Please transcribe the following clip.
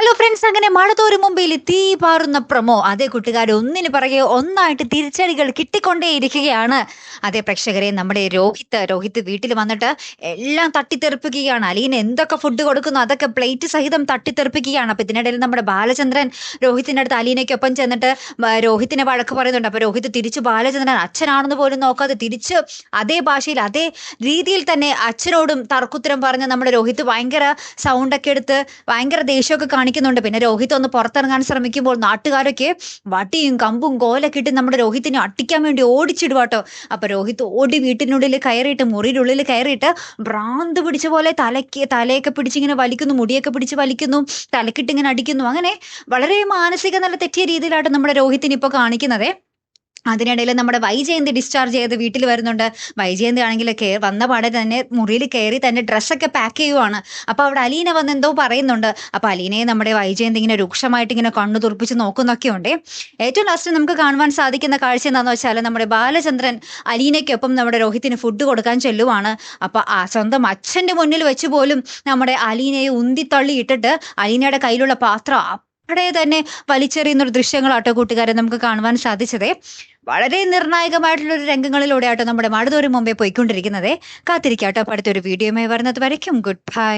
Hello friends, അങ്ങനെ മഴതോരും മുമ്പിൽ തീ പാറുന്ന പ്രൊമോ. അതേ കൂട്ടുകാരെ, ഒന്നിന് പിറകെ ഒന്നായിട്ട് തിരിച്ചടികൾ കിട്ടിക്കൊണ്ടേയിരിക്കുകയാണ്. അതേ പ്രേക്ഷകരെ, നമ്മുടെ രോഹിത് വീട്ടിൽ വന്നിട്ട് എല്ലാം തട്ടിത്തെറിപ്പിക്കുകയാണ്. അലീന എന്തൊക്കെ ഫുഡ് കൊടുക്കുന്നു അതൊക്കെ പ്ലേറ്റ് സഹിതം തട്ടിത്തെറിപ്പിക്കുകയാണ്. അപ്പൊ ഇതിനിടയിൽ നമ്മുടെ ബാലചന്ദ്രൻ രോഹിത്തിന്റെ അടുത്ത് അലീനയ്ക്കൊപ്പം ചെന്നിട്ട് രോഹിത്തിനെ വഴക്ക് പറയുന്നുണ്ട്. അപ്പൊ രോഹിത് തിരിച്ചു ബാലചന്ദ്രൻ അച്ഛനാണെന്ന് പോലും നോക്കാതെ തിരിച്ച് അതേ ഭാഷയിൽ അതേ രീതിയിൽ തന്നെ അച്ഛനോടും തർക്കുത്തരം പറഞ്ഞ് നമ്മുടെ രോഹിത് ഭയങ്കര സൗണ്ടൊക്കെ എടുത്ത് ഭയങ്കര ദേഷ്യമൊക്കെ കാണിക്കുന്നുണ്ട്. പിന്നെ രോഹിത് ഒന്ന് പുറത്തിറങ്ങാൻ ശ്രമിക്കുമ്പോൾ നാട്ടുകാരൊക്കെ വടിയും കമ്പും കോലൊക്കെ ഇട്ട് നമ്മുടെ രോഹിത്തിനെ അട്ടിക്കാൻ വേണ്ടി ഓടിച്ചിടുവാട്ടോ. അപ്പൊ രോഹിത് ഓടി വീട്ടിനുള്ളിൽ കയറിയിട്ട് മുറിയിലുള്ളിൽ കയറിയിട്ട് ഭ്രാന്ത് പിടിച്ച പോലെ തലയൊക്കെ പിടിച്ചിങ്ങനെ വലിക്കുന്നു, മുടിയൊക്കെ പിടിച്ച് വലിക്കുന്നു, തലക്കിട്ട് ഇങ്ങനെ അടിക്കുന്നു. അങ്ങനെ വളരെ മാനസിക നില തെറ്റിയ രീതിയിലായിട്ട് നമ്മുടെ രോഹിത്തിനെ ഇപ്പൊ കാണിക്കുന്നത്. അതിനിടയിൽ നമ്മുടെ വൈജയന്തി ഡിസ്ചാർജ് ചെയ്ത് വീട്ടിൽ വരുന്നുണ്ട്. വൈജയന്തി ആണെങ്കിൽ വന്ന പാടെ തന്നെ മുറിയിൽ കയറി തന്നെ ഡ്രസ്സൊക്കെ പാക്ക് ചെയ്യുവാണ്. അപ്പൊ അവിടെ അലീന വന്ന് എന്തോ പറയുന്നുണ്ട്. അപ്പൊ അലീനയെ നമ്മുടെ വൈജയന്തി ഇങ്ങനെ രൂക്ഷമായിട്ട് ഇങ്ങനെ കണ്ണു തുറപ്പിച്ച് നോക്കുന്നൊക്കെ ഉണ്ട്. ഏറ്റവും ലാസ്റ്റ് നമുക്ക് കാണുവാൻ സാധിക്കുന്ന കാഴ്ച എന്താണെന്ന് വെച്ചാൽ നമ്മുടെ ബാലചന്ദ്രൻ അലീനയ്ക്കൊപ്പം നമ്മുടെ രോഹിത്തിന് ഫുഡ് കൊടുക്കാൻ ചെല്ലുവാണ്. അപ്പൊ ആ സ്വന്തം അച്ഛന്റെ മുന്നിൽ വെച്ച് പോലും നമ്മുടെ അലീനയെ ഉന്തിത്തള്ളി ഇട്ടിട്ട് അലീനയുടെ കയ്യിലുള്ള പാത്രം അവിടെ തന്നെ വലിച്ചെറിയുന്ന ദൃശ്യങ്ങളാട്ടോ കൂട്ടുകാരെ നമുക്ക് കാണുവാൻ സാധിച്ചത്. വളരെ നിർണായകമായിട്ടുള്ള ഒരു രംഗങ്ങളിലൂടെ ആട്ടോ നമ്മുടെ മഴതോരും മുമ്പേ പോയിക്കൊണ്ടിരിക്കുന്നത്. കാത്തിരിക്കാട്ടോ അടുത്തൊരു വീഡിയോയുമായി വരുന്നത് വരയ്ക്കും. Good bye.